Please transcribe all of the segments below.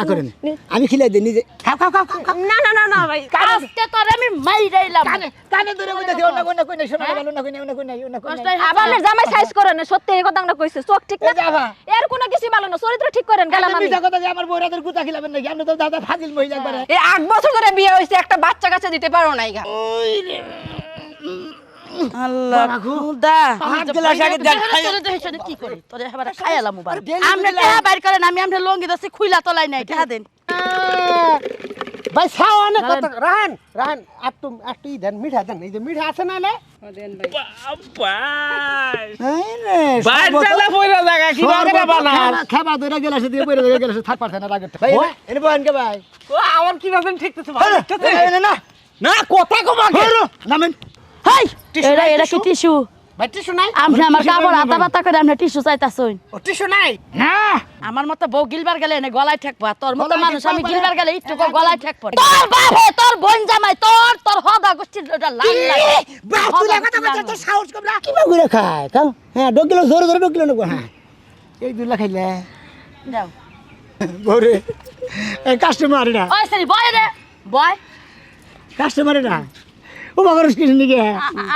করেন আমি খিলাই দিই নিজে খাও খাও খাও খাও না না না না ভাই আজকে তোরে আমি মাইরাইলাম কানে ধরে কই দেখি ওনা কোনা কই নাই শোনা গেল না কই নাই ওনা কই নাই ওনা কই নাই আপনার জামাই সাইজ করেন সত্যি এই কথাটা কইছে চোখ ঠিক না এর কোনো কিছু ভালো না চরিত্র ঠিক করেন গেলাম আমি মিছা কথা যে আমার বউরাদের গুতা খিলাবেন নাকি আপনি তো দাদা ফাজিল মহিলা একবারে এই 8 বছর ধরে বিয়ে হইছে একটা বাচ্চা কাচ্চা দিতে পারো নাই গা ওই রে আল্লাহ খুদা হাত গ্লাস আগে দেখ কি করে তোরে এবারে খাইলাম মুবারক আমরা টেহা বাইর করেন আমি আমরা লঙ্গি দছি খুইলা তলাই নাই টেহা দেন ভাই খাও অনেক কথা রাহান রাহান আটটু দেন মিঠা দেন এই যে মিঠা আছে না না দেন ভাই এই রে ভাই চালা পয়রা জায়গা কি করে বানাস খাবা ধরে গেলাছে দিয়ে পড়ে গেলাছে থাক পারছ না রাগতে ভাই এনে বহেন কে ভাই ও আমার কি বাজেন ঠিকতেছে ভাই না না না কথা কম আগে নামেন হাই এরা কি টিস্যু ভাই টিস্যু নাই আমরা আমার কাপড় আতা বাতা করে আমরা টিস্যু চাইতাছই ও টিস্যু নাই না আমার মতো বউ গিলবার গেলে এনে গলায় ঠেকবা তোর মতো মানুষ আমি গিলবার গেলে একটু গলায় ঠেক পড়ে তোর বাপ হে তোর বোন জামাই তোর হদা গোষ্ঠীর ওটা লাল লাগে বাপ তুই কথা কথা তো সাহস কম না কি বা ঘুরে খায় কাও হ্যাঁ ডগিলো জোরে জোরে ডগিলো না হ্যাঁ এই দুলা খাইলে দাও বরে এই কাস্টমার না ওই সরি বয় রে বয় কাস্টমার না ও বাবার স্কিন নিকে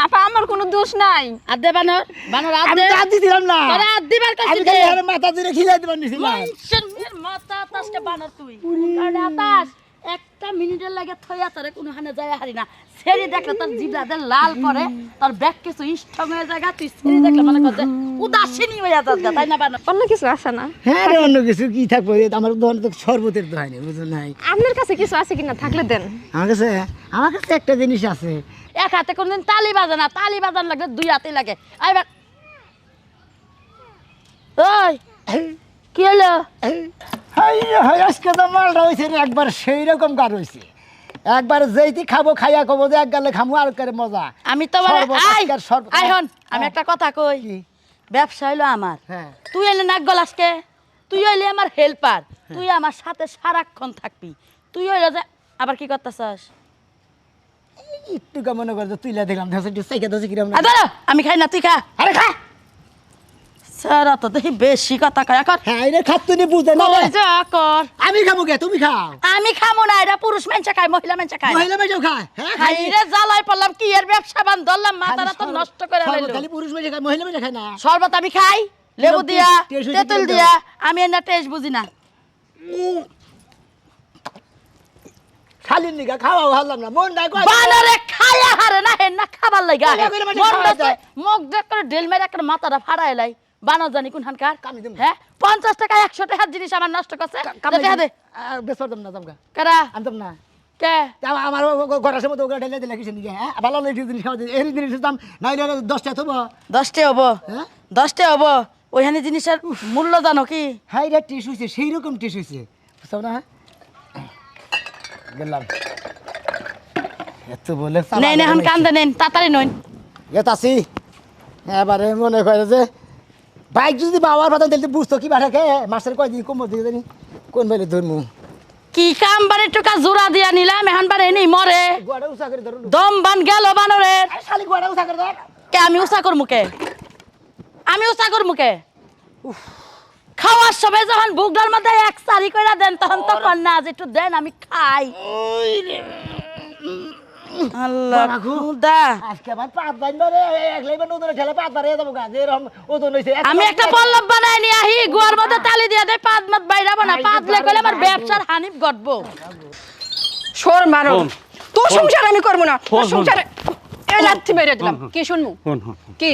আপা আমার কোনো দোষ নাই আদে বানর বানর আমি আদে দাঁত দিছিলাম না তোরা আদিবার কাছে আমি খালি আরে মাথা ধরে খিলাই দিবার নিছিলাম মনসের মাথা তাসটা বানর তুই কারণ আতাস একটা মিনিটের লাগে থইয়া তোরে কোনো হানে যায় হারি না সেরি দেখলে তোর জিবলাতে লাল পড়ে তোর ব্যাগ কিছু স্ট্রং হয়ে জায়গা তুই সেরি দেখলে মনে করছে উদাসীনী হয়ে যাস তাই না বানর অন্য কিছু আছে না হ্যাঁ রে অন্য কিছু কি থাকবে আমার দোকান তো শরবতের দোকান বুঝো নাই আপনার কাছে কিছু আছে কিনা থাকলে দেন আমার কাছে একটা জিনিস আছে এক হাতে কোনদিন তালি বাজে না তালি বাজান লাগে দুই হাতে লাগে আইবার ওই কি হলো হাই হাই আজকে তো মালটা হয়েছে রে একবার সেই রকম গার হয়েছে একবার যেইটি খাবো খাইয়া কবো যে এক গালে খামু আর করে মজা আমি তো আই হন আমি একটা কথা কই কি? ব্যবসা হইলো আমার হ্যাঁ তুই এলে নাক গলাসকে তুই হইলে আমার হেল্পার তুই আমার সাথে সারাক্ষণ থাকবি তুই হইলে যে আবার কি করতেছস একটু মনে করতো তুইলা দেখলাম একটু চাইকা দোষে কিরম আমি খাই না তুই খা আরে খা সারা তো দেখি বেশি কথা কয় কর হ্যাঁ রে খাতুনি বুঝে না রে। যা কর আমি খাবো কে তুমি খাও আমি খামো না এটা পুরুষ মানুষ খায় মহিলা মানুষ খায় মহিলা মেয়েও খায় হ্যাঁ খাই খাইরে জ্বালাই পড়লাম কি এর ব্যবসা বান ধরলাম মাথাটা তো নষ্ট করে লাইলো খালি পুরুষ মেয়ে খায় মহিলা মেয়ে খায় না শরবত আমি খাই লেবু দিয়া টেস্ট হইছে তেঁতুল কিরকম? দিয়া আমি এর না টেস্ট বুঝি না খালি নিগা খাওয়া হারলাম না মন নাই কয় বানরে খায়া হারে না হেন না খাবার লাগা খাইয়া করে মানে খাওয়া যায়। মুখ দেখ করে ঢেল মেরে একটা মাথাটা ফাড়াই লাই বানর জানি কোন হানকার কামি দিমু। হ্যাঁ 50 টাকা 100 টাকার জিনিস আমার নষ্ট করছে দেখা দে বেশ করতাম না জামগা কারা আনতাম না কে আমার গড়ার মতো ওগুলো ঢেলে দিলে কিছু নিগে হ্যাঁ ভালো লাগে জিনিস খাওয়া এই জিনিসের দাম নাই 10 টাকা থবো 10 টাকা হবো হ্যাঁ 10 টাকা হবো ওইখানে জিনিসের মূল্য জানো কি হাই রে টিস হইছে সেই রকম টিস হইছে বুঝছো না গেলাম এত বলে নেন এখন কান্দে নেন তাড়াতাড়ি নইন এতাছি এবারে মনে করে যে বাইক যদি বাবার পাতা দিলে বুঝতো কি বাটাকে মাসের কয়দিন কমর দিয়ে জানি কোন বেলে ধরমু কি কাম বারে টুকা জোড়া দিয়া নিলাম এখন বারে নেই মরে গোয়াটা উঁচা করে ধরুন দম বান গেল বানরের খালি গোয়াটা উঁচা করে ধর কে আমি উষা করমু কে আমি উষা করমু কে খাওয়ার সময় যখন বুকটার মধ্যে এক সারি কইরা দেন তখন তো কন্যা আজ একটু দেন আমি খাই আল্লাহ খুদা আজকে আমার পাত বাইন রে একলাই বা নদরে ঠেলে পাত বাড়িয়ে দেবো গা যে রকম ওজন হইছে আমি একটা পল্লব বানাই নিয়ে আহি গুয়ার মধ্যে তালি দিয়ে দেয় পাত মাত বাইরাবো না পাত লে কইলে আমার ব্যবসার হানিফ ঘটবো সর মারো তোর সংসার আমি করব না তোর সংসারে এই লাথি মেরে দিলাম কি শুনমু কি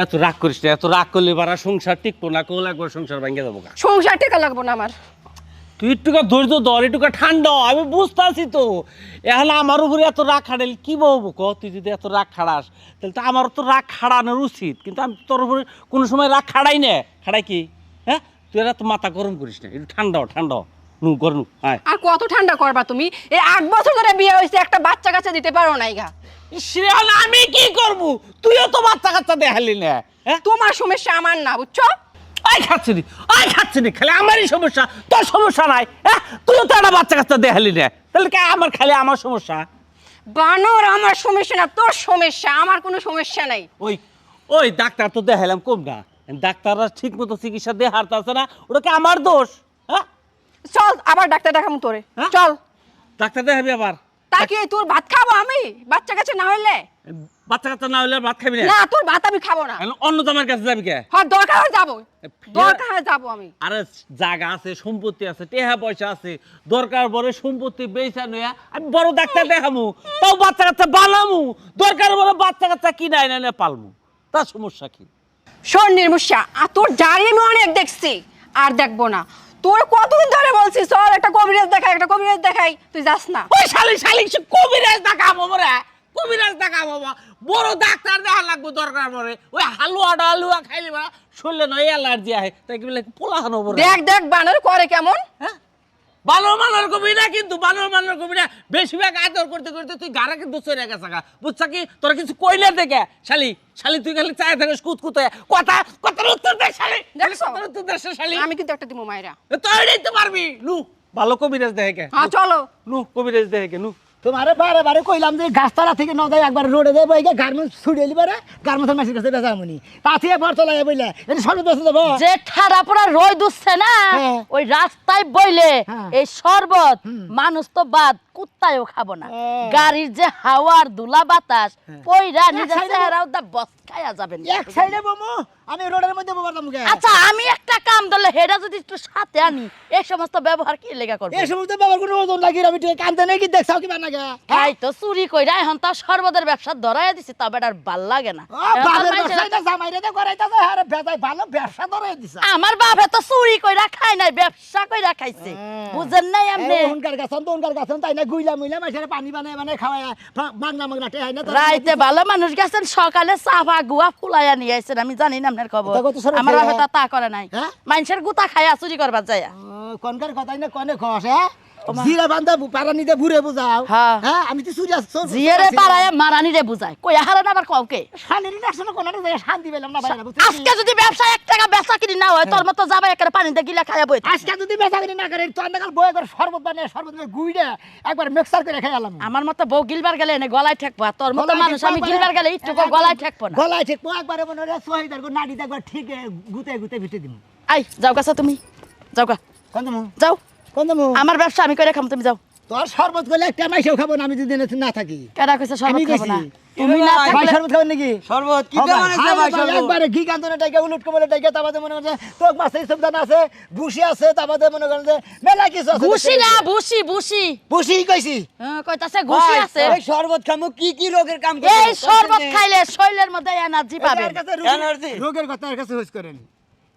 এত রাগ করিস না এত রাগ করলে বারা সংসার টিকবো না কোল একবার সংসার ভেঙে দেবো সংসার টেকা লাগবো না আমার তুই একটুকা ধৈর্য ধর একটুকা ঠান্ডা আমি বুঝতেছি তো এখন আমার উপরে এত রাগ খাড়াইলে কি বলবো ক তুই যদি এত রাগ খাড়াস তাহলে তো আমার তো রাগ খাড়ানোর উচিত কিন্তু আমি তোর উপরে কোনো সময় রাগ খাড়াই না খাড়াই কি হ্যাঁ তুই এত মাথা গরম করিস না একটু ঠান্ডা নু গরম আয় আর কত ঠান্ডা করবা তুমি এই 8 বছর ধরে বিয়ে হইছে একটা বাচ্চা কাচ্চা দিতে পারো নাই গা শ্রেয়ান আমি কি করব তুইও তো বাচ্চা কাচ্চা দেখালি না হ্যাঁ তোমার সমস্যা আমার না বুঝছো আয় খাচ্ছি নি খালি আমারই সমস্যা তোর সমস্যা নাই হ্যাঁ তুইও তো একটা বাচ্চা কাচ্চা দেখালি না তাহলে কে আমার খালি আমার সমস্যা বানর আমার সমস্যা না তোর সমস্যা আমার কোনো সমস্যা নাই ওই ডাক্তার তো দেখালাম কম না ডাক্তাররা ঠিক মতো চিকিৎসা দিয়ে হারতেছে না ওটা কি আমার দোষ হ্যাঁ চল আবার ডাক্তার দেখাবো তোরে হ্যাঁ? চল ডাক্তার দেখাবি আবার তা কি তোর ভাত খাবো আমি বাচ্চা কাছে না হইলে বাচ্চা কাচ্চা না হলে আর ভাত খাবি না না তোর ভাত আমি খাবো না এখন অন্য জামার কাছে যাবি কে হ্যাঁ দরকার হয় যাবো দরকার হয় যাবো আমি আরে জায়গা আছে সম্পত্তি আছে টেহা পয়সা আছে দরকার পরে সম্পত্তি বেচা নয়া আমি বড় ডাক্তার দেখামু তাও বাচ্চা কাচ্চা বানামু দরকার পরে বাচ্চা কাচ্চা কিনা এনে পালমু তার সমস্যা কি শোন নির্মুষা আর তোর জারি আমি অনেক দেখছি আর দেখবো না তোর কতদিন ধরে বলছিস চল একটা কবিরাজ দেখাই তুই যাস না ওই শালি শালি সে কবিরাজ দেখাবো বড়া কবিরাজ দেখাবো বড় ডাক্তার দেখা লাগবে দরকার পরে ওই হালুয়া খাইলে বা শরীরে নয় অ্যালার্জি আহে তাই কি বলে পোলা হানো বড় দেখ বানর করে কেমন হ্যাঁ বানর মানর কবি না কিন্তু বানর মানর কবি না বেশিরভাগ আদর করতে করতে তুই গাড়া কিন্তু চলে গেছে বুঝছা কি তোরা কিছু কইলে দেখে শালি তুই খালি চায় থাকিস কুতকুতে কথার উত্তর দে শালি দেখছো? কথার উত্তর দে শালি আমি কিন্তু একটা দিমু মাইরা তুই দিতে পারবি নু ভালো কবিরাজ দেখে কে হ্যাঁ চলো নু কবিরাজ দেখে কে নু তোমারে বারে বারে কইলাম যে গাছতলা থেকে ন যায় একবার রোডে দেবো এই গার্মেন্টস ছুটে এলি পারে গার্মেন্টসের মেশিন কাছে বেচা আমনি তাতে বর্ত লাগে বইলে এটা সর্বত বেচে দেবো যে ঠাড়া পড়া রই দুচ্ছে না হ্যাঁ। ওই রাস্তায় বইলে হ্যাঁ। এই শরবত মানুষ তো বাদ কুত্তায়ও খাবো না হ্যাঁ। গাড়ির যে হাওয়ার দুলা বাতাস পইরা নিজের সাইডে চেহারাও দা বস খায়া যাবেন এক সাইডে বমু আমি রোডের মধ্যে ববারতাম মুখে আচ্ছা আমি একটা কাম ধরলে হেডা যদি একটু সাথে আনি এই সমস্ত ব্যবহার কি লেগা করবো এই সমস্ত বাবার কোনো ওজন লাগি আমি তুই কান্দে নাকি দেখছাও কি বানাগে তাই তো চুরি কইরা এখন তাও শরবতের ব্যবসা ধরাইয়া দিছি তবে আর ভাল লাগে না ও এখন তো বাবার মানুষের ব্যবসা না জামাইরে তো করাইতাছে আরে বেজাই ভালো ব্যবসা ধরে দিছে আমার বাপে তো চুরি কইরা খায় নাই ব্যবসা কইরা খাইছে বুঝেন নাই আপনি উনকার গাছন তো উনকার গাছন তাই না গুইলা মুইলা মাইছে পানি বানায় খাওয়ায় মাগনা টেহাই না রাইতে ভালো মানুষ গেছেন সকালে চাপা গুয়া ফুলাইয়া নিয়ে আইছেন আমি জানি না আপনার খবর ওটা কত সরল আমার ছেলে, বাপে তো তা করে নাই হ্যাঁ? মানুষের গুতা খাইয়া চুরি করবার যায় কোনকার কথাই না কোনে খস হ্যাঁ জিরা বান্ধা পারা নিতে ঘুরে বুঝাও হ্যাঁ। হ্যাঁ আমি তো চুরি আসছো জিয়ারে পাড়ায় মারানি রে বুঝায় কই হারান আবার কওকে শান্তি রাখছো না কোনটা জায়গায় শান্তি পেলাম না ভাইরা বুঝছিস আজকে যদি ব্যবসা 1 টাকা বেচা কিনি না হয় তোর মতো যাবে একটা পানিতে গিলা খাইয়া বই আজকে যদি বেচা কিনি না করে তো নাকাল বয়ে করে শরবত বানিয়ে শরবত গুইডে একবার মিক্সার করে খাইলাম আমার মতো বউ গিলবার গেলে এনে গলায় ঠেকবা তোর মতো গলায় মানুষ ঠেকবা আমি একবারে- গিলবার গেলে একটু গলায় ঠেকবো না গলায় ঠিক একবারে মনে হয় সোহিদার গো নাড়িতে একবার ঠিক গুতে গুতে ভিটে দিমু আই যাও কাছে তুমি যাও গা কোন দমু যাও কোন দমু আমার ব্যবসা আমি করে খাম তুমি যাও তোর শরবত করলে একটা মাইসেও খাবো না আমি যদি না থাকি কেডা কইছে আমি শরবত খাবো না কইছি। তুমি না ভাই থাকলে শরবত খাবেন নাকি শরবত কি হ্যাঁ কেমন ভাই, আছে হাই ভাই ভাই, শরবত একবারে ঘি কান্তনে টাইকা উলট কমলে টাইকা তাবাদে মনে করছে তোক মাছের সুবিধান আছে ভুসি আছে তাবাদে মনে করেন যে মেলা কিছু আছে ঘুষি না ভুসি ভুসি ভুসি কইছি কইতাছে ঘুষি ভাই, আছে এই শরবত খামু কি রোগের কাম করে এই শরবত খাইলে শরীরের মধ্যে এনার্জি পাবেন এর কাছে Energy? রোগের কথা এর কাছে হইস করেন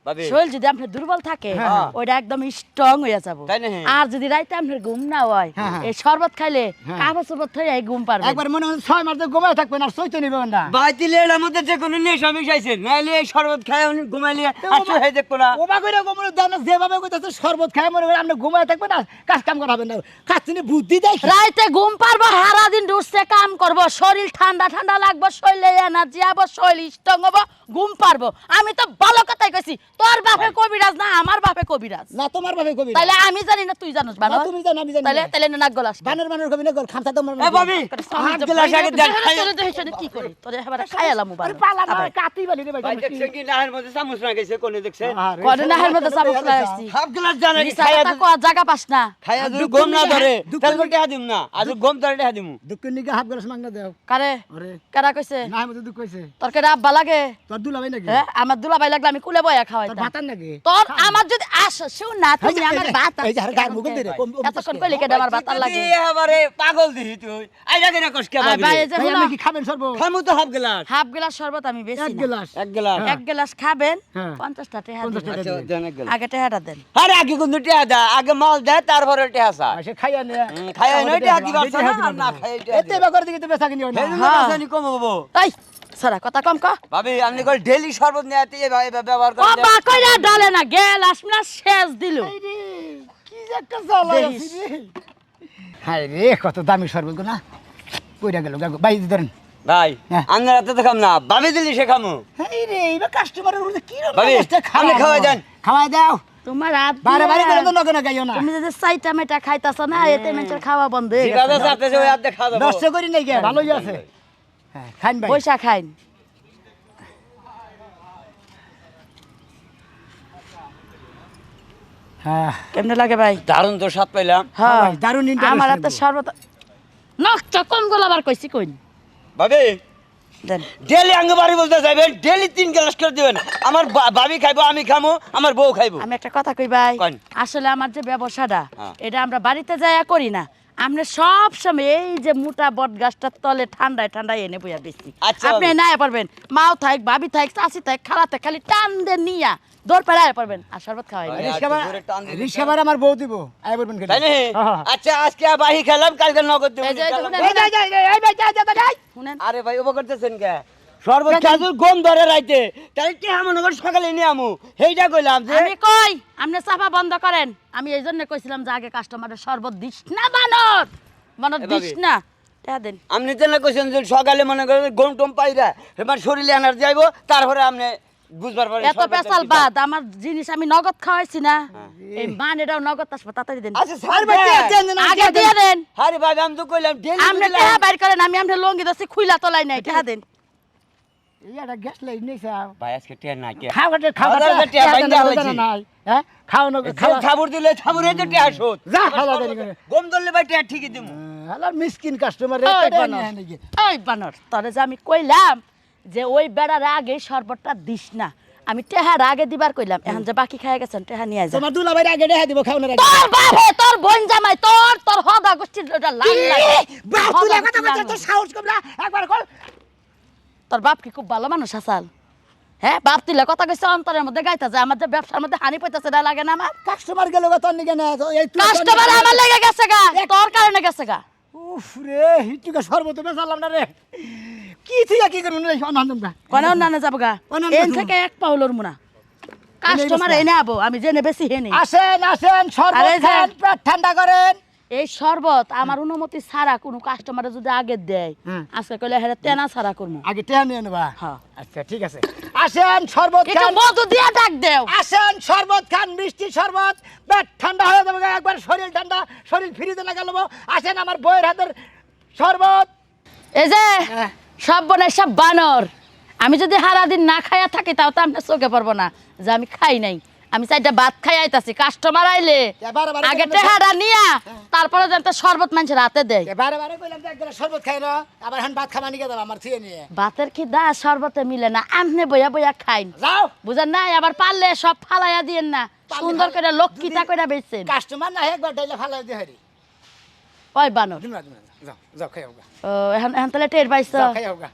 ভাবি শরীর যদি আপনার দুর্বল থাকে হ্যাঁ। ওইটা একদম স্ট্রং হয়ে যাব তাই নাকি? আর যদি রাইতে আপনার ঘুম না হয় হ্যাঁ, হ্যাঁ। এই শরবত খাইলে হ্যাঁ। কাপড় চোপড় থইয়া ঘুম পারবে একবার মনে হয় 6 মাস ঘুমায় থাকবেন আর সইতে নিবেন না ভাই দিলে এর মধ্যে যে কোনো নেশা মিশাইছে নাইলে এই শরবত খায় উনি ঘুমাইলে আর হয়ে দেখবো না ওবা কইরা গোমরে দেন যেভাবে কইতাছে শরবত খায় মনে করেন আপনি ঘুমায় থাকবেন না কাজ কাম করা হবে না কাচ্চিনি বুদ্ধি দেখ রাইতে ঘুম পারবো সারা দিন ডুসে কাম করব শরীর ঠান্ডা ঠান্ডা লাগবে শরীরে এনার্জি আবো শরীর স্ট্রং হবো ঘুম পারবো আমি তো ভালো কথাই কইছি তোর বাপে কবিরাজ না আমার বাপে কবিরাজ না তোমার ভাবে কবি তাইলে আমি জানি না তুই জানোস ভালো না, তুমি জানো, আমি জানি তাইলে না। তাইলে নাক গলাস বানের বানের কবি না গল খামসা তোমার এ ভাবি হাত গ্লাস আগে দেন খাই কি করি তোরে এবারে খাইলাম আরে পালা না কাটি বালি রে ভাই ভাই দেখছেন কি নাহের মধ্যে চামচ না গেছে কোনে দেখছেন কোনে নাহের মধ্যে চামচ লাগাইছি হাফ গ্লাস জানা কি নিসা খাইয়া কথা কো জায়গা পাস না খাইয়া যদি গম না ধরে তাহলে টেহা দিম না আর গম ধরে টেহা দিমু দুঃখ নিকে হাফ গ্লাস মাংনা দেও কারে আরে কারা কইছে না মধ্যে দুঃখ কইছে তোর কেডা আব্বা লাগে তোর দুলাভাই নাকি হ্যাঁ আমার দুলাভাই লাগলে আমি কুলে বয়া তোর খাওয়াইতাম ভাতার নাকি তোর আমার যদি শুন না তুমি আমার ভাত এই যে আর গার মুখ দিয়ে এতক্ষণ কইলি কেডা আমার ভাত লাগে তুই এবারে পাগল দিহি তুই আইরা কেন কষ্ট কে ভাবি ভাই এই যে ভাই হলো আমি কি খাবেন সর্ব খামু তো হাফ গ্লাস হাফ গ্লাস শরবত আমি বেশি এক গ্লাস এক গ্লাস এক গ্লাস খাবেন হ্যাঁ। 50 টাকা 50 টাকা আচ্ছা দেন এক গ্লাস আগে টাকাটা দেন আরে আগে কোন টেহা দা আগে মাল দে তারপরে টেহা চা সে খাইয়া নে খাইয়া নয় টেহা দিবা না না খাই টেহা এতে বাকর দিকে তো বেচা কিনি হয় না হ্যাঁ। হেদিন কম হবো এই সারা কথা কম ক ভাবি আপনি কল ডেইলি শরবত নিয়াতে ভাই ব্যবহার ও করেন বা কইরা ডালে না গেল আসনা শেষ দিল এই রে, কি যে একটা জ্বালা আছে রে হায় রে কত দামি শরবত গো না কইরা গেল ভাই ধরেন ভাই হ্যাঁ। আমরা তো খাম না ভাবি দিলি সে খামু এই রে এবার কাস্টমারের উপরে কি রকম ভাবি, অবস্থা আপনি খাওয়াই দেন। খাওয়াই দাও তোমার হাত বারে বারে করে দিয়া- তো নগে না গাইও না তুমি যে চাইটা মেটা খাইতাছ না এতে মেটার খাওয়া বন্ধ হয়ে জিগাদা গেছে সাথে যে ওই হাতে খাওয়া দাও নষ্ট করি নাই কে ভালোই আছে হ্যাঁ খান ভাই পয়সা খাইন হ্যাঁ কেমনে লাগে ভাই? দারুণ তো স্বাদ পাইলাম হ্যাঁ ভাই, দারুণ interest আমার নেবো। হাতে শরবত নষ্ট কোন গোলাবার কইছি কইন ভাবি দেন। ডেলি আঙ্গে বাড়ি বলতে যাবেন ডেলি 3 গ্লাস করে দিবেন আমার ভাবি খাইবো আমি খামো আমার বউ খাইবো আমি একটা কথা কই ভাই, কন। আসলে আমার যে ব্যবসাটা হ্যাঁ। এটা আমরা বাড়িতে যাইয়া করি না, আমরা সব সময় এই যে মোটা বট গাছটার তলে ঠান্ডায় ঠান্ডায় এনে বইয়া বেশি। আচ্ছা আপনি ভাবি। না পারবেন, মাও থাক ভাবি থাক চাচি থাক খালাতে খালি টান দিয়ে নিয়া দৌড় পেড়ায় পারবেন আর শরবত খাওয়াই না। রিস্কাবার আমার বউ দিব আই বলবেন কেন তাই না হ্যাঁ। আচ্ছা আজকে বাহি খেলাম কালকে নগদ দেবো এই যে- এই যে শুনেন, এই যাই এই ভাই যাই শুনেন আরে ভাই ওবা করতেছেন কে সর্বোচ্চ খেজুর গম ধরে রাইতে তাহলে কি মনে করে সকালে নিয়ে আমু সেইটা কইলাম যে আমি কই আপনি চাপা বন্ধ করেন। আমি এই জন্য কইছিলাম যে আগে কাস্টমারের শরবত দিস না বানর বানর এ দিস ভাবি। না টা দেন। আপনি তো না কইছেন যে সকালে মনে করেন গম টম পাইরা এবার শরীরে এনার্জি আইবো তারপরে আপনি বুঝবার পারেন এত পেশাল বাদ আমার জিনিস আমি নগদ খাওয়াইছি না, এই মানেটাও নগদ আসবে তাড়াতাড়ি দেন। আচ্ছা স্যার আগে দিয়ে দেন। আরে ভাই আমি তো কইলাম ডেলি আপনি টাকা বাইর করেন, আমি আপনার লঙ্গি দছি খুইলা তোলাই নাই টাকা দেন। এই একটা গ্যাস লাইট নেই স্যার ভাই আজকে টিয়া না কে খাওয়াতে খাওয়াতে টিয়া বাইন্দা হইছে। নাই হ্যাঁ খাওয়ানো খাওয়া খাবার দিলে খাবারে তো টিয়া শোধ যা খাওয়া দেরি করে গম ধরলে ভাই টিয়া ঠিকই দিমু হ্যালো মিসকিন কাস্টমার ওই বানর, ওই বানর তোরে যে আমি কইলাম যে ওই বেড়ার আগে শরবতটা দিস না, আমি টেহার আগে দিবার কইলাম, এখন যে বাকি খাই গেছেন টেহা নিয়ে যা। তোমার দুলাভাইর আগে দেখা দিব খাওয়ানোর আগে তোর বাপে তোর বোন জামাই তোর হদা গোষ্ঠীর ওটা লাল লাগে। বাপ তুই হদা কথা গোষ্ঠীর বলছিস লাল তো সাহস কম না একবার কল তোর বাপ কি খুব ভালো মানুষ আসাল? হ্যাঁ বাপ তুলে কথা কইছে অন্তরের মধ্যে গাইতা যায়, আমার যে ব্যবসার মধ্যে হানি পাইতেছে না লাগে না আমার? কাস্টমার গেল গো তোর নিকে না এই তুই কাস্টমার আমার লেগে গেছে গা, তোর কারণে গেছে গা। উফ রে হিটুকা সর্বত বেচালাম না রে কি থেকে কি করুন রে অনন্দমটা কোন অন্যান্য যাবো গা, অন্যান্য এন যাবো। থেকে এক পাউলর মুনা কাস্টমার এনে আবো, আমি জেনে বেশি হেনে। আসেন আসেন শরবত আরে যা। খান পেট ঠান্ডা করেন এই শরবত আমার অনুমতি ছাড়া কোনো কাস্টমারে যদি আগে দেয়, আজকে কইলে হেরে তেনা ছাড়া করবো। আগে টেহা নিয়ে নেবা হ্যাঁ। আচ্ছা ঠিক আছে আসেন শরবত একটু খান মধু দিয়ে ডাক দেও। আসেন শরবত খান মিষ্টি শরবত পেট ঠান্ডা হয়ে যাবে একবার শরীর ঠান্ডা শরীর ফিরিতে না গেল আসেন আমার বইয়ের হাতের শরবত এই যে হ্যাঁ। সব বনে সব বানর, আমি যদি সারাদিন না খাইয়া থাকি তাও তো আপনার চোখে পড়বো না যে আমি খাই নাই। আমি চাইটা ভাত খাই আইতাছি, কাস্টমার আইলে বারে বারে আগে কেমনে টেহারা নিয়া তারপরে যেন শরবত মানুষের হাতে দেয়। বারে বারে কইলাম যে এক গ্লাস শরবত খাই না আবার হান ভাত খাবা নিকে দাও আমার থিয়ে নিয়ে ভাতের কি দা শরবতে মিলে না, আমনে বইয়া বইয়া খাইন যাও বুঝেন নাই? আবার পারলে সব ফালাইয়া দিয়েন না, পারলে সুন্দর করে ফালাই- লক্ষ্মীটা করে বেচছেন। কাস্টমার না একবার ডাইলে ফালাই দিয়ে হারি ওই বানর দিন রাত যাও যাও খাই হোগা ও এখন এখন তাহলে টের পাইছ যাও খাই হোগা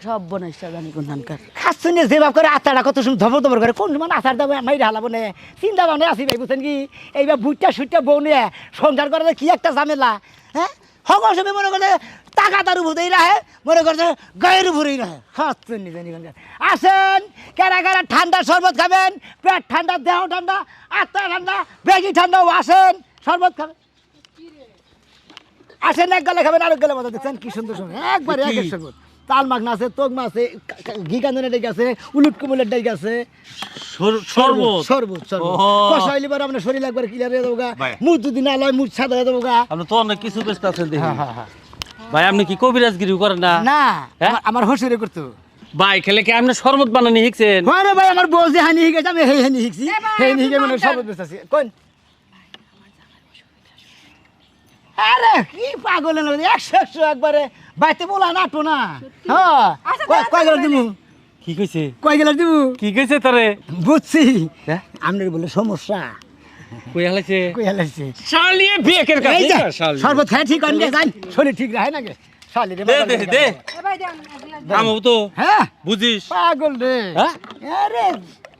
সব বনাইছ জানি কোনখানকার। খাচ্ছুনি যে বাপ করে আচারটা কত সময় ধবর ধবর করে কোন সময় আচার দেবো মাইরে হালাবো না চিন্তা ভাবনা আসি ভাই বুঝছেন কি এইবার বুটটা সুটটা বউ নিয়ে সংসার করে কি একটা ঝামেলা হ্যাঁ সকল সময় মনে করে টাকা তার উপরেই রাখে মনে করছে গায়ের উপরেই রাখে খাচ্ছুনি জানি আসেন কেরা কেরা ঠান্ডা শরবত খাবেন পেট ঠান্ডা দেহ ঠান্ডা আত্মা ঠান্ডা বেগি ঠান্ডাও আসেন শরবত খাবেন আসেন এক গেলে খাবেন আরেক গেলে মজা দেখছেন কি সুন্দর সুন্দর একবারে এক শরবত তাল মাখনা আছে তোগমা আছে ঘি কান্দনের ডাইক আছে উলুট কুমুলের ডাইক আছে শরবত শরবত শরবত ওহো। কষা হইলে পরে আপনার শরীর একবার ক্লিয়ার হয়ে যাবো গা ভাই। মুখ যদি না লয় মুখ সাদা হয়ে যাবো গা আপনি তো অনেক কিছু ব্যস্ত আছেন দেখি ভাই আপনি কি কবিরাজগিরি করেন না না হ্যাঁ? আমার হসুরে করতো ভাই খেলে কি আপনি শরবত বানানি শিখছেন মানে ভাই আমার বউ যে হানি হিগেছে আমি হেই হানি হিগছি হেই হিগে মানে শরবত বেচাছি কোন আরে কি পাগল একশো একশো একবারে বাইতে বলা নাটো না হ্যাঁ কয় গেলার দিমু কি কইছে কয় গেলার দিমু কি কইছে তোরে বুঝছি হ্যাঁ? আপনার বলে সমস্যা কই হালাইছে কই হালাইছে শালিয়ে বিয়েকের এই কাছে যে, শালি শরবত খাই ঠিক অনগে যাই শরীর ঠিক রাখে না গে শালি রে দে পাগল দে রে দে কেমন। আমও তো হ্যাঁ বুঝিস পাগল রে হ্যাঁ? আরে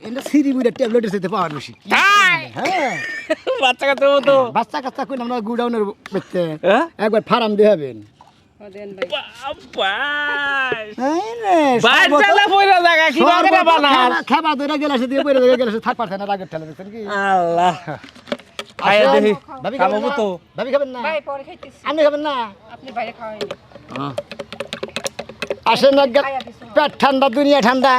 এটা সিরি বুড়া ট্যাবলেটের সাথে পাওয়ার বেশি হ্যাঁ বাচ্চা কাছে তো বাচ্চা কাচ্চা কই আমরা গুডাউনের ব্যক্তি হ্যাঁ? একবার ফার্ম দিয়ে হবেন বাবাই এই রে বাইর চালা পয়রা জায়গা কি করে বানাস খাবা ধরে গেলাসে দিয়ে পড়ে গেলাসে থাক পারছে না রাগের ঠেলা দেখছেন কি আল্লাহ খাইয়া আসেন। দেখি ভাবি খাবেন খাবো না? তো ভাবি খাবেন না পরে খাইতেছি আপনি খাবেন না আপনি বাইরে খাওয়াইনি আসেন না পেট ঠান্ডা দুনিয়া ঠান্ডা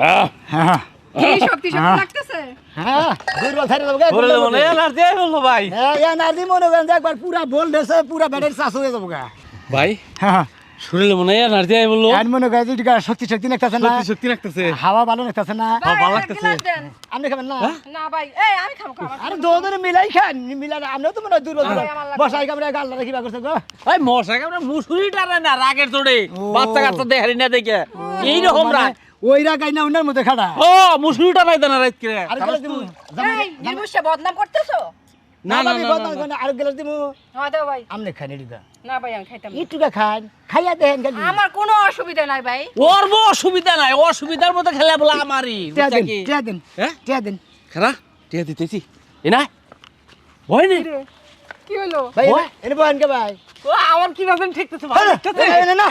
হ্যাঁ এই শক্তি শক্তি লাগতেছে হ্যাঁ দুর্বল থাইরে যাবো বলে মনে এলার্জি হলো ভাই হ্যাঁ এনার্জি মনে করেন যে একবার পুরা বল দেশে পুরা ব্যাটারি চাষ হয়ে যাবো গা ভাই হ্যাঁ শরীরে মনে হয় এনার্জি আই বললো আর মনে করে যে শক্তি শক্তি লাগতেছে না, শক্তি শক্তি লাগতেছে হাওয়া ভালো লাগতেছে না। ভাই, ভালো এক লাগতেছে। গ্লাস দেন। আপনি খাবেন না? না ভাই, এই আমি খাবো খাবো। আরে দুজনে মিলাই খান, মিলাই আমরাও তো মনে হয় দুর্বল ভাই, আমার লাগবে। বসাই কামড়ে গাল্লা রাখি করছে গো। ওই মশা কেমন মুসুরি টানে না রাগের তোড়ে ও। বাচ্চা কাচ্চা দেখারি না দেখে এইরকম মানে রাগ ওই রাগাই না ওনার মধ্যে খাড়া। ও মুসুরি টানাই দেনা রাত করে আর গ্লাস দিমু এই নির্বুষে বদনাম করতেছো? না না আমি না, বদনাম করি না, আর গ্লাস দিমু। হ্যাঁ দাও ভাই। আমনে খান এদিকে না ভাই আমি খাইতাম না। একটুকা খান, খাইয়া দেখেন খালি। আমার কোনো অসুবিধা নাই ভাই। ওর বো অসুবিধা নাই অসুবিধার মধ্যে খেলে বলে আমারই টিয়া বুঝছা দেন, কি? টিয়া দেন, হ্যাঁ টিয়া দেন। খারা টিয়া দিতেছি এ না ভয় নেই কি হলো? ভাই ওই। এনে বহেন কে ভাই? ও আমার কি ভাবেন ঠিকতেছে আরে, এনে না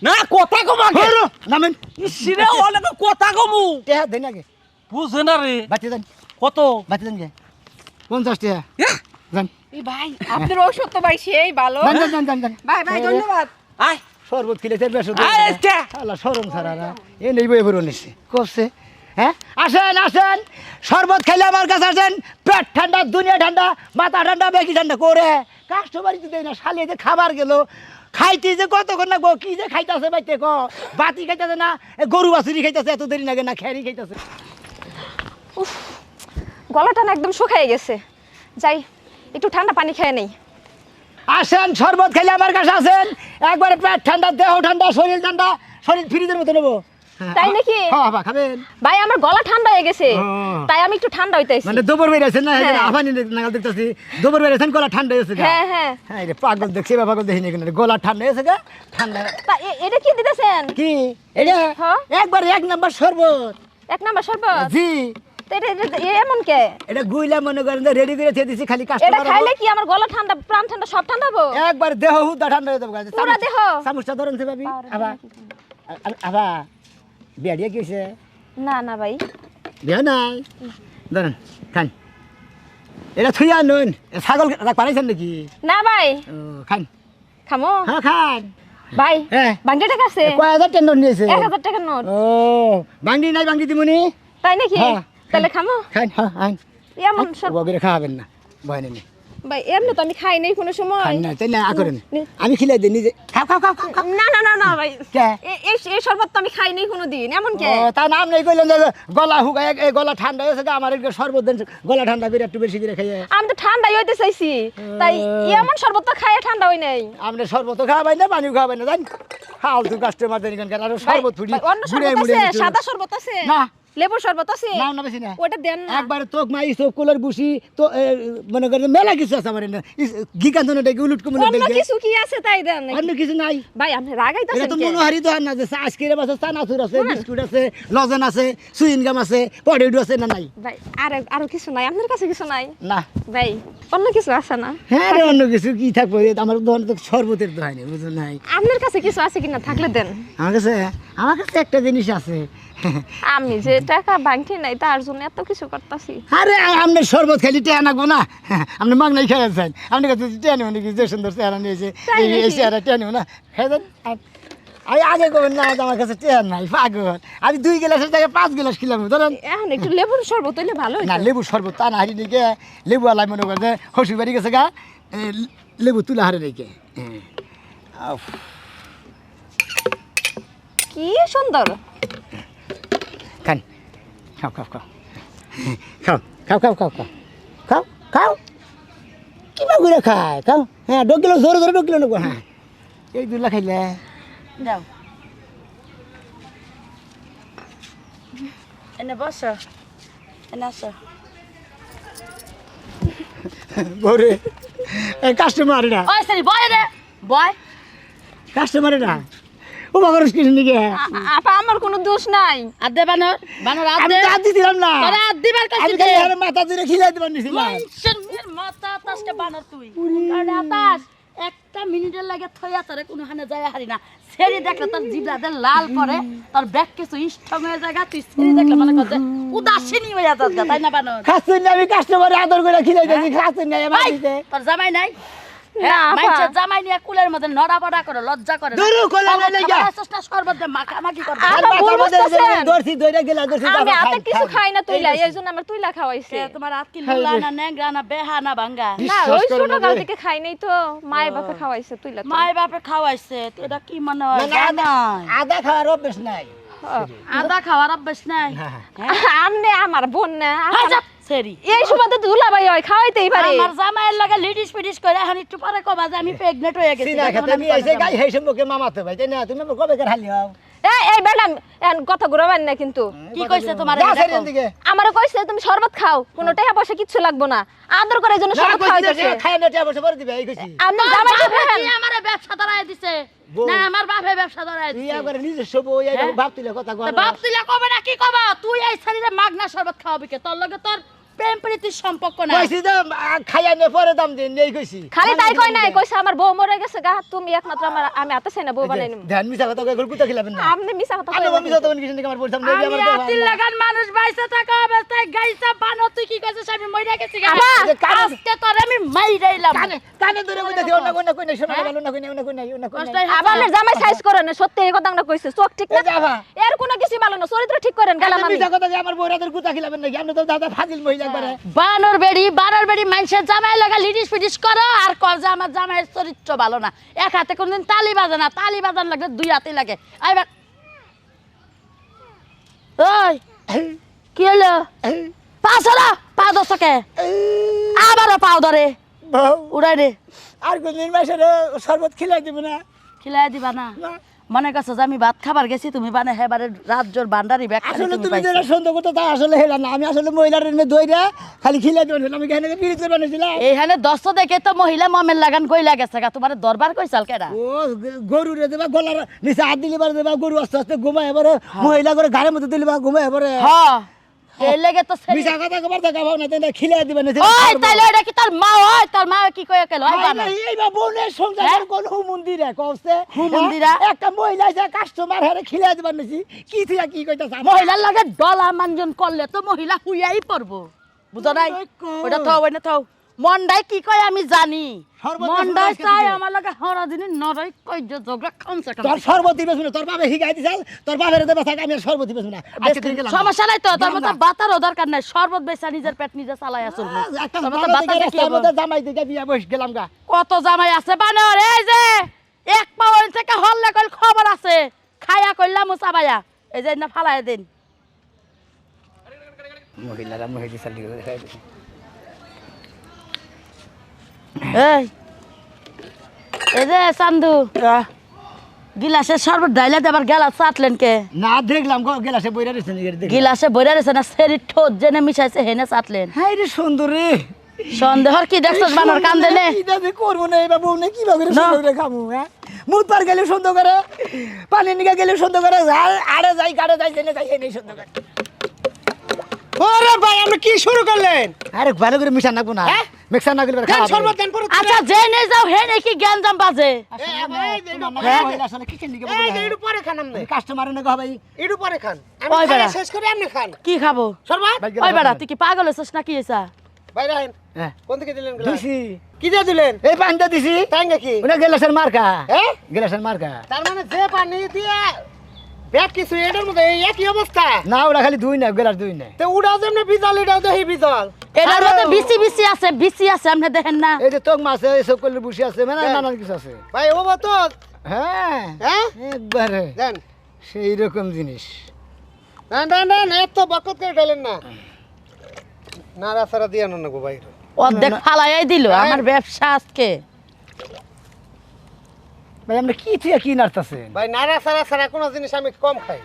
না কথা কম আগে ধরো, নামেন। সিরে অনেক কথা কমু টিয়া দেন আগে, বুঝে না রে বাচ্চা দেন, কত বাচ্চা দেন কে 50 টিয়া দেন। এই ভাই আপনার ঔষধ তো ভাই সেই ভালো। দেন, দেন, দেন, দেন, দেন। ভাই ভাই ধন্যবাদ। আয় শরবত খেলেছে বেশ আয় এটা আল্লাহ সরম ছাড়ারা এ নেই বই বড় নিচ্ছে করছে। হ্যাঁ আসেন আসেন, শরবত খাইলে আমার কাছে আসেন। পেট ঠান্ডা, দুনিয়া ঠান্ডা, মাথা ঠান্ডা, বেশি ঠান্ডা করে কাস্টমারই তো দেয় না। শালিয়ে যে খাবার গেল খাইতে যে কতক্ষণ না গো, কি যে খাইতেছে বাইতে ক, বাতি খাইতেছে না, এ গরু বাছুরি খাইতেছে, এত দেরি লাগে না, খেয়ারি খাইতেছে। উফ, গলাটা না একদম শুকিয়ে গেছে। যাই একটু ঠান্ডা পানি খেয়ে নেই। আসেন শরবত খাইলে আমার কাছে আসেন। একবারে পেট ঠান্ডা, দেহ ঠান্ডা, শরীর ঠান্ডা, শরীর ফ্রিজের মতো নেবো। তাই নাকি? হ্যাঁ বাবা খাবেন। ভাই আমার গলা ঠান্ডা হয়ে গেছে, ও। তাই আমি একটু ঠান্ডা হইতেছি। মানে দুপুর বেরিয়েছেন না, হ্যাঁ। আফানি নাগাল দেখতেছি দুপুর বেরিয়েছেন, গলা ঠান্ডা হয়েছে গা। হ্যাঁ হ্যাঁ। হ্যাঁ রে পাগল দেখছি বা পাগল দেখিনি কেন, গলা ঠান্ডা হয়েছে গা, ঠান্ডা। তা এটা কি দিতেছেন? কি এটা? হ্যাঁ। একবার এক নাম্বার শরবত। এক নাম্বার শরবত? জি তো এমন কে? এটা গুইলা মনে করেন রেডি করে দিয়ে দিছি, খালি এটা কাস্টমার খাইলে কি আমার গলা ঠান্ডা, প্রাণ ঠান্ডা, সব ঠান্ডা হবো? একবার দেহ হুদা ঠান্ডা হয়ে যাবে। পুরা দেহ? চামচটা ধরেন সে ভাবি। আবা আবা বিয়া দিয়ে কি হয়েছে? না না ভাই। বিয়া নাই, ধরেন খান। এটা থুই আনুন, ছাগল পারাইছেন নাকি? না ভাই ও খান, খামো। হ্যাঁ খান। ভাই হ্যাঁ বাংলা টাকা আছে? কয় হাজার টেন্ডর নিয়েছে? 1000 টাকার নোট। ও বাংলি নাই, বাংলি দিমুনি। তাই নাকি? হ্যাঁ। তাহলে খামো। খান, হ্যাঁ আইন। এমন সব বগরে খাবেন না, ভয় নেই। ভাই এমনি তো আমি খাই নাই কোনো সময়। খান না, তাই না করেন। আমি খিলাই দিই নিজে। খাও খাও খাও খাও, খাও। না না না না ভাই, কে? এই শরবত তো আমি খাই নাই কোনোদিন। এমন কে? ও তার নাম নেই কইলেন যে গলা হুগায়, এই গলা ঠান্ডা হয়েছে গা, আমার একটু শরবত দেন, গলা ঠান্ডা করে একটু বেশি করে খাইয়ে। আমি তো ঠান্ডাই হইতে চাইছি, তাই এমন শরবত তো খাইয়ে ঠান্ডা হই নাই। আপনি শরবত খাওয়াবেন না, পানিও খাওয়াবেন না, জান ফালতু কাস্টমার দেন কেন? আর শরবত ফুটি ভাই, অন্য শরবত আছে? সাদা শরবত আছে? না। লেবুর শরবত আছে? নাম না বেশি না। ওটা দেন না। একবার তোক মাই চোখ কুলের বুসি তো মনে করেন মেলা কিছু আছে আমার গিকান্তনে ডেকে উলুট কুমনে অন্য দেখে কিছু কি আছে তাই দেন নাকি? অন্য কিছু নাই। ভাই আপনি এটা রাগাইতাছেন তো কে? মনোহারি দোকান না, যে আজকের বছর চানাচুর আছে, বিস্কুট আছে, লজেন আছে, সুইনগাম আছে, পটেটো আছে, না নাই? ভাই আরো কিছু নাই? আপনার কাছে কিছু নাই? না। ভাই অন্য কিছু আছে না? হ্যাঁ রে, অন্য কিছু কি থাকবো? আমার দোকানে তো শরবতের দোকান, বুঝো নাই? আপনার কাছে কিছু আছে কিনা থাকলে দেন। আমার কাছে একটা জিনিস আছে। আমি যে টাকা বাংটি নাই তার জন্য এত কিছু করতেছি। আরে আপনার শরবত খালি টেয়া নাকবো না, আপনি মাগনাই খেয়েছেন, আপনার কাছে টেয়া নেব নাকি? যে সুন্দর চেহারা নিয়েছে, তাই নাকি? এই চেহারা টেয়া নেব না, খেয়েছেন। আমি আগে করবেন না, আমার কাছে টেয়া নাই, পাগল। আমি 2 গ্লাসের জায়গায় 5 গ্লাস খেলাম, ধরেন। এখন একটু লেবুর শরবত হইলে ভালো না হইতো। লেবু শরবত তা না হারি নিকে, লেবু আলাই মনে করে হসি বাড়ি গেছে গা, লেবু তুলা হারে নিকে। কি সুন্দর। খান, খাও খাও খাও খাও খাও খাও খাও খাও খাও খাও, কিবা করে খায় খাও। হ্যাঁ ডকিলো জোরে জোরে ডকিলো নেবো। হ্যাঁ এই 2 লাখ খাইলে যাও এনে বস, এনে আসো। বরে কাস্টমার না, ওই সরি বয় রে বয়। কাস্টমার না, ও বাবার কিছু নিকে। আপা আমার কোনো দোষ নাই। আদে বানর বানর আমি আদে তো হাত দিছিলাম না, তোরা আদ দিবার কাছে আমি খালি হারে মাথা ধরে খিলাই দিবার নিছিলাম। মেয়ের মাথা আতাসটা বানর তুই। কারণ আতাস একটা মিনিটের লাগে থইয়া তারে কোনো হানে যায় হারি না। সেরি দেখলে তোর জিবলাদের লাল পরে, তোর ব্যাগ কিছু স্ট্রং হয়ে যায়, তুই সেরি দেখলে মনে কর যে উদাসীনী হয়ে যাস, তাই না বানর? খাচ্ছেন না, আমি কাস্টমারে আদর করে খিলাই দিয়েছি, খাচ্ছেন না আমার ভাই, দিতে। তোর জামাই নাই? না, আপা। মানুষের জামাই নিয়ে কুলের মধ্যে নড়াবড়া করে লজ্জা করে না। দূরু কোলে শরবত লইয়া। খাবার আসছিস না, শরবত দিয়ে মাখামাখি করবে। আপা, আর ভুল মাথার মধ্যে বুঝতেছেন। দর্শি দইরা গেলা দর্শি আমি বাবা এত কিছু খাই না তুইলা, এই এই জন্য আমার তুইলা খাওয়াইছে। সে তোমার আজকে লুলা না ন্যাংরা না বেহা না ভাঙ্গা। না বিশ্বাস ওই করো ছোট না কাল রে। থেকে খাই নাই তো, মায়ের বাপে খাওয়াইছে তুইলা তো। মায়ের বাপে খাওয়াইছে, তো এটা কি মনে হয় না, না, জানাই? আদা খাওয়ার অভ্যেস নাই আদা খাওয়ার অভ্যাস নাই। আমনে আমার বোন না, হাই যা, সেরি। এই সুবাদে তো দুলাভাই হয়, খাওয়াইতেই পারে। আমার জামাইয়ের লাগে লিডিস পিডিস করে এখন একটু পরে কবা যে আমি প্রেগনেন্ট হয়ে গেছি। সিনা খেতে আমি এসে গাই হেই সম্পর্কে মামাতে ভাই তাই না তুমি আমার কবে কার হালি হও এই ম্যাডাম কথা ঘুরাবেন না কিন্তু। কি কইছে তোমার? যা সেদিন দিকে আমারও কইছে তুমি শরবত খাও, কোনো টাকা পয়সা কিচ্ছু লাগবে না, আদর করে জন্য না শরবত কইছি খাওয়াইতেছে। খাই না টিয়া বসে পরে দিবে এই কইছি আপনি জামাই খাবেন? আমারে ব্যবসা ধরায় দিছে বউ। না, আমার বাপে ব্যবসা ধরায় তুই দিছে। একবারে নিজস্ব বই এই হ্যাঁ? ভাব তুলে কথা কর তা বাপ তুইলা কবে না কি কবা? তুই এই শরীরে মাগনা শরবত খাওয়াবি কে? তোর লগে তোর প্রেম প্রীতির সম্পর্ক না। কইছি তো খাইয়া নে পরে দাম দিন এই কইছি খালি তাই কই নাই, কইছে আমার বউ মরে গেছে গা, তুমি একমাত্র আমার, আমি আতে চাই না বউ বানাই নিব। ধ্যান মিছা কথা কই কুতা খিলাবেন না আপনি মিছা কথা আমি কইলেন। মিছা তো কিছু নাকি আমার বলতাম নেই আমি আমার আতিল লাগান মানুষ বাইসে থাকা অবস্থায় গাইসা বানো, তুই কি কইছিস আমি মইরা গেছি গা? আবা, আজকে তোর আমি মাইরাইলাম। কানে কানে ধরে কইতাছি অন্য কই না শোনা ভালো না কই না কই না কই কষ্টই না হচ্ছে। আবার আপনার জামাই সাইজ করেন না, সত্যি এই কথা না কইছে, চোখ ঠিক না, এই যাবা এর কোনো কিছু ভালো না, চরিত্র ঠিক করেন গেলাম আমি। মিছা কথা যে আমার বউরাদের কুতা খিলাবেন নাকি আপনি তো দাদা ফাজিল মহিলা একবারে বানর বেড়ি মানুষের জামাই লাগা লিডিস পিডিস করো আর কল যে আমার জামাইয়ের চরিত্র ভালো না। এক হাতে কোনদিন তালি বাজে না, তালি বাজার লাগলে দুই হাতে লাগে। আইবার ওই কি হলো? পা সরা, পা দশকে আবারও পাও ধরে বউ উড়াই রে। আর কোনদিন মাসের শরবত খিলাই দিবে না খিলাই দিবা না? না। মনে করছো যে আমি ভাত খাবার গেছি, তুমি মানে হেবারে রাজ্যর বান্ডারি ব্যাগ আসলে তুমি যেটা সন্দেহ করতে তা আসলে হেলা না আমি আসলে মহিলার এনে দইরা খালি খিলাই দেবেন আমি কেন বিরিতে বানাইছিলাম এইখানে দশ দেখে তো মহিলা মমের লাগান কইলা গেছে গা, তোমার দরবার কইসাল কেডা? ও গরু রে দেবা গলার নিচে হাত দিলে পারে দেবা গরু আস্তে আস্তে ঘুমায় এবারে মহিলা করে ঘাড়ের মধ্যে দিলে বা ঘুমায় এবারে হ্যাঁ এই লেগে তো ছেলে- মিশা কথা কবার দেখা পাও না তাই খিলাই দিবেন ওই তাইলে এটা কি তোর মা হয়? তোর মা কি কয়ে গেল? ওই বানা। এই বা বোনের সংসার কোন মন্দিরে কওছে মন্দিরা? একটা মহিলা এসে কাস্টমার হারে খিলাই দিবার নিছি কি থিয়া কি কইতাছ মহিলার লাগে ডলা মানজন করলে তো মহিলা হুইয়াই পড়বো, বুঝো নাই? ওটা থাও, ওইটা থাও। মন্ডাই কি কয় আমি জানি। সর্বনাশ মন্ডাই আজকে চাই দিবে। আমার লাগে হরা দিনে নরই কই যে ঝগড়া খামছে তোর সর্বতি বেসুনা তোর বাবা হিগাই দিছাল তোর বাবার দেবা থাক আমি আর সর্বতি বেসুনা আজকে থেকে গেলাম সমস্যা নাই তো, তোর গেলাম মতো না। বাতারও দরকার নাই। শরবত বেচা নিজের পেট নিজে চালাই আসল। একটা ভালো দিকে রাস্তার মধ্যে জামাই দিকে বিয়া বস গেলাম গা কত জামাই আছে বানর, এই যে এক পাওয়ার থেকে হল্লে কইল খবর আছে, খায়া কইলাম চাবাইয়া এই যে না ফালাই দিন। মহিলারা মহিলা সালি করে দেখাই এই এই যে চান্দু গিলাসের শরবত ডাইলে আবার গেলা চাটলেন কে? না দেখলাম গো গেলাসে বইরা দিছেন দেখি গিলাসে বইরা রেছে না সেরি ঠোঁট জেনে মিশাইছে হেনে চাটলেন। হাই রে সুন্দরী সন্দেহর কি দেখছস বানর কান্দে নে? কি দাবি করব না এই বাবু না কি ভাবে না। সুন্দর খামু হ্যাঁ মুত পার গেলে সুন্দর করে পানি নিগা গেলে সুন্দর করে আরে যাই কাড়ে যাই জেনে যাই এই সুন্দর করে ওরে ভাই আপনি কি শুরু করলেন? আরে ভালো করে মিশা নাকবো না মিক্সার না গেলে দেন শরবত দেন পরে আচ্ছা যে নে যাও হে নাকি জ্ঞান জাম বাজে। একটু পরে খান আপনি, কাস্টমার নে গো ভাই একটু পরে খান, আমি ওই খাওয়া বেড়া। শেষ করে আপনি খান কি খাবো? শরবত। ওই বেড়া তুই কি পাগল হইছস নাকি এসা? ভাই রাখেন, হ্যাঁ কোন থেকে দিলেন গ্লাস? দিছি কি দিয়ে দিলেন? এই পানিটা দিছি টাঙ্গা কি? ওটা গেলাসের মার্কা হ্যাঁ? গেলাসের মার্কা তার মানে যে পানি দিয়ে ব্যাগ কিছু এটার মধ্যে এই একই অবস্থা। না ওটা খালি দুই না গেলাস দুই না তো উড়াও যেমনি বিজল এটাও দেখি বিজল। এটার মধ্যে বিসি বিসি আছে, বিসি আছে আপনি দেখেন না? এই যে তোক মাছ এই সব করলে বসে আছে মানে নানান কিছু আছে ভাই ও তো হ্যাঁ হ্যাঁ একবারে দেন সেই রকম জিনিস না না না না, এত বকত করে ঢালেন না, নাড়া সারা দিয়ে আনো না গো ভাই। অর্ধেক ফালাইয়াই দিল আমার ব্যবসা আজকে। ভাই আমরা কি থিয়া কি নাড়তাছে ভাই নাড়া সারা সারা কোনো জিনিস আমি কম খাই,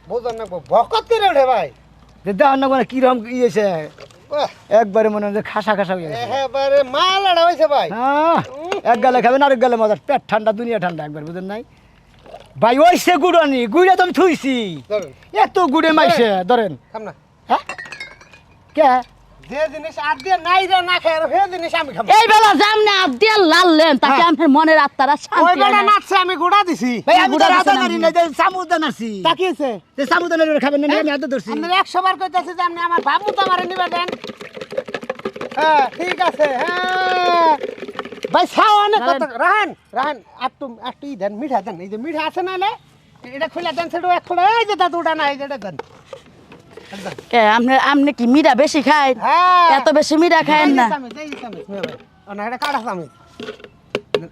বুঝলেন না? বকত করে ওঠে ভাই। যে দেওয়ার না মানে কিরকম ইয়েছে বাহ, একবারে মনে হয় যে খাসা খাসা হয়ে গেছে একেবারে মাল আড়া হয়েছে ভাই। হ্যাঁ এক গালে খাবেন আরেক গালে মজা পেট ঠান্ডা দুনিয়া ঠান্ডা একবার বুঝেন নাই ভাই ওইসে গুড়ানি গুড়ে তো আমি থুইছি ধরুন এত গুড়ে মাইছে ধরেন খাম না, হ্যাঁ কে যে জিনিস আর দিয়ে নাই রে না খাই আর সে জিনিস আমি খাবো। এই বেলা জামনে আপ দিয়ে লাললেন তাকে আমার মনের আত্মারা ওই শান্তি বেটা হয় না। নাচছে আমি গোড়া দিছি। ভাই আমি তো গুড়া রাধা দিছেন নারী আপনি। না যে সামুদ্র নারছি তাকিয়েছে যে সামুদ্র নারী খাবেন না আমি আদর ধরছি আপনার 100 বার কইতাছি যে আপনি আমার বাবু তো আমারে নিবে দেন। হ্যাঁ ঠিক আছে, হ্যাঁ ভাই ছাও অনেক দাঁড়ান। কথা রাহান রাহান একটু দেন মিঠা দেন এই যে মিঠা আছে না লে এটা খুলে দেন সেটা এক খুলে এই যে দাদু ওটা না এই যে এটা দেন কে আপনি কি মিঠা বেশি খায় হ্যাঁ এত বেশি মিঠা খায়েন না এই যে চামচ হ্যাঁ ভাই না এটা কাটা চামচ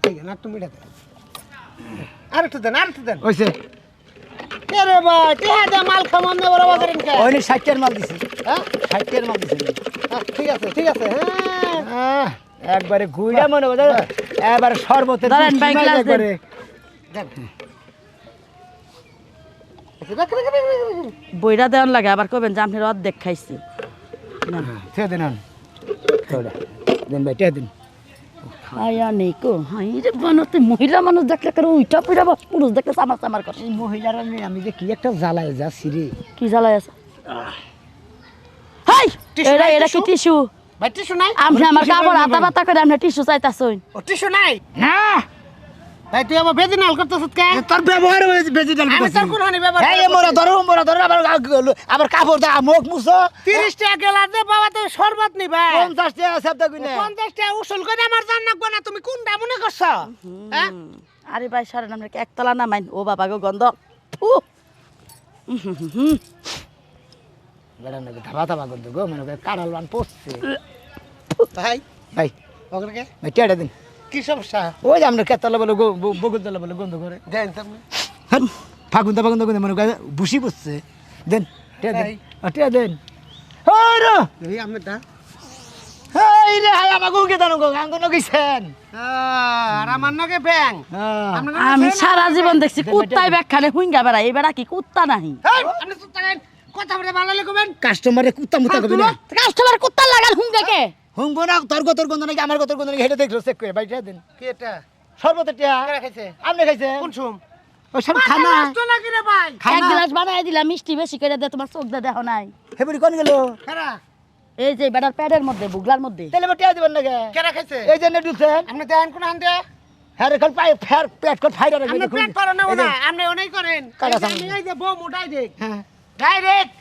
এই না একটু মিঠা দেন আর একটু দেন হইছে কে রে ভাই টিহা দে মাল খামান না বড় বাজারেন কে ওইনি 60 এর মাল দিছি হ্যাঁ 60 এর মাল দিছি ঠিক আছে হ্যাঁ একবারে গুইড়া মনে করে এবারে শরবতে দাঁড়ান, ভাই, গ্লাস দেন। একবারে দেন বইরা দেওয়ার লাগে আবার কবেন যে আপনার অর্ধেক খাইছি ছে দেন দেন ভাই তে দিন আয়া নেই কো হাই রে বানতে মহিলা মানুষ দেখলে করে উইটা পুরা বস পুরুষ দেখলে আমার কথা এই মহিলারা নিয়ে আমি যে কি একটা জ্বালায় যাচ্ছি রে কি জ্বালায় আছে হাই টিস্যু এরা নাই, এরা কি টিস্যু? টিস্যু ভাই টিস্যু নাই আপনি আমার টিস্যু কাপড় নাই, হাতা পাতা করে আপনি টিস্যু চাইতাছুন ও টিস্যু নাই না ভাই তুই আমার বেদিনাল করতেছিস কে তোর ব্যবহার হয়েছে ভেজিটাল আমি তোর কোন হানি ব্যবহার এই মোরা ধরো আবার কাপড় দা মুখ মুছো 30 টাকা গেলা দে বাবা তুই শরবত নিবা 50 টাকা শব্দ কইনে 50 টাকা উসুল করে আমার জান নাকবো না তুমি কোনটা মনে করছো হ্যাঁ আরে ভাই সারেন আমরা কি একতলা না মাইন ও বাবা গো গন্ধ ফু বেড়া নাকি ধাবা ধাবা করতে গো মনে করে কাড়াল বান পড়ছে ভাই ভাই ওকে ভাই টেড়া দিন কি সমস্যা ওই যে আমরা কেতলা বলে বগুলতলা বলে গন্ধ করে দেন তুমি হ্যাঁ ফাগুন দাবা গন্ধ করে মনে করে বুসি পড়ছে দেন টেড়া দেন টেড়া দেন হরে এই আমি দা এই রে হাই আমাকে উকে দানো গো আঙ্গন গইছেন আর আমার নগে ব্যাং আমি সারা জীবন দেখছি কুত্তায় ব্যাখ্যানে হুইঙ্গা বেড়া এই বেড়া কি কুত্তা নাহি আপনি তো তাই কথা বলে ভালো লাগবেন কাস্টমারে কুত্তা মুতা কবি না কাস্টমার কুত্তা লাগাল হুঙ্গা কে হুঙ্গো না তোর গন্ধ নাকি আমার গতর গন্ধ নাকি হেঁটে দেখলো চেক করে বাইরে দেন কি এটা সর্বতে টিয়া কেরা খাইছে আপনি খাইছে কোন সুম ওই সব খানা নষ্ট লাগি রে ভাই এক খানা গ্লাস বানাই দিলাম মিষ্টি বেশি করে দে তোমার চোখ দে দেখো নাই হেবুড়ি কোন গেল কেরা এই যে বেড়ার প্যাডের মধ্যে বুগলার মধ্যে তাহলে টিয়া দিবেন না কে কেরা খাইছে এই জন্য ঢুকছেন আপনি দেন কোন হান দে হ্যাঁ রে খাল পাই ফের পেট কর ফাইরা রে আপনি প্লেট পারো না না আপনি ওনাই করেন কাটা এই যে আমি এই যে বউ মোটাই দেখ হ্যাঁ ডাইরেক্ট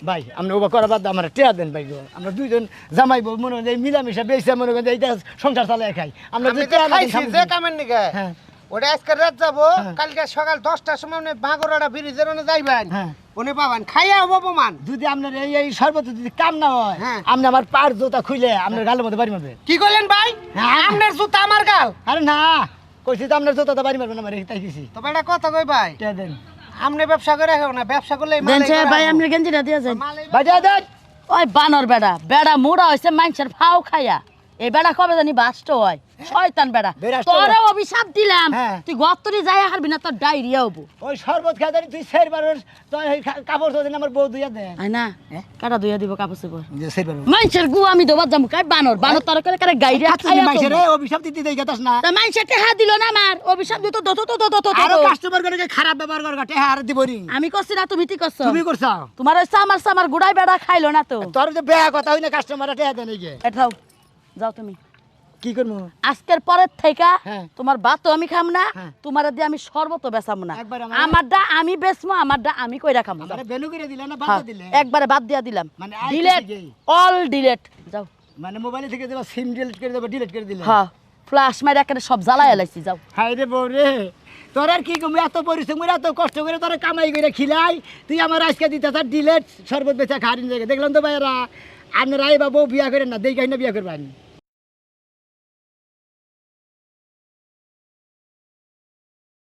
ভাই আমরা ওবা করা বাদ দাও, আমার টিয়া দেন ভাই গো আমরা দুইজন জামাই বউ মনে হয় মিলামিশা বেশি মনে হয় এইটা সংসার চালায় খাই আমরা আমি যে তো টিয়া না দিই, খাইছি যে কামের নিগে হ্যাঁ ওটা আজকে রাত যাবো হ্যাঁ। কালকে সকাল 10টার সময় উনি বাঁকুড়াটা ব্রিজের ওনে যাইবেন হ্যাঁ। উনি পাবেন খাইয়া হবো প্রমাণ যদি আপনার এই শরবত যদি কাম না হয় হ্যাঁ। আপনি আমার পার জুতা খুলে আপনার গালের মধ্যে বাড়ি মারবে কি করলেন ভাই হ্যাঁ। আপনার জুতা আমার গাল আরে না কইছি তো আপনার জুতা বাড়ি মারবে না মারে তাই কিছু তবে এটা কথা কই ভাই টিয়া দেন আপনি ব্যবসা করে রাখো না ব্যবসা করলে দেন সে ভাই আপনি গেঞ্জিটা দিয়ে যান ভাই যা দেন ওই বানর বেড়া বেড়া মোড়া হইছে মানুষের ফাও খাইয়া এই বেড়া কবে জানি বাষ্ট হয় শয়তান বেড়া বেড়াষ্ট তোরে অভিশাপ দিলাম হ্যাঁ। তুই গত্তরি যাই হারবি না তোর ডায়রিয়া হবো ওই শরবত খাই জানি তুই সের বারোর তো এই কাপড় তো আমার বউ দুইয়া দেন আয় না কাটা দুইয়া দিব কাপড় চোপড় যে সের বারোর মানুষের গু আমি দোবার যাবো কাই বানর বানর তোর করে করে গাইরে খাইয়া মাইছে রে অভিশাপ দিতে দেই গাতাস না তা মানুষের টেহা দিল না আমার অভিশাপ দিত দত আরো কাস্টমার করে খারাপ ব্যবহার করে টেহা আর দিবনি আমি করছি না তুমি ঠিক করছো তুমি করছাও তোমার ওই সামার গুড়াই বেড়া খাইলো না তো তোর যে বেয়া কথা হই না কাস্টমার টেহা দেন এই যে এটাও যাও তুমি কি করবো আজকের পরের থেকে হ্যাঁ। তোমার ভাতও আমি খাম না হ্যাঁ। তোমার দিয়ে আমি শরবত বেচাম না একবার আমার- আমারটা আমি বেচবো আমারটা আমি কইরা খামো যাও। আমারে বেনু করে দিলে না হ্যাঁ, বাদ দিলে একবারে বাদ দিয়া দিলাম মানে আইতে ডিলেট থেকেই। অল ডিলেট যাও মানে মোবাইল থেকে দেবা সিম ডিলিট করে দেবা ডিলিট করে দিলে হ্যাঁ ফ্লাশ মাইরা একেবারে সব জ্বালাই এলাইছি যাও হাই রে বউ রে তোর আর কি কমে এত পরিশ্রম করে এত কষ্ট করে তোর কামাই করে খিলাই তুই আমার আজকে দিতে চার ডিলেট শরবত বেচা খাওয়ার জায়গা দেখলাম তো ভাইরা আপনারা এই বাবু বিয়া করেন না দেখি না বিয়া করবেন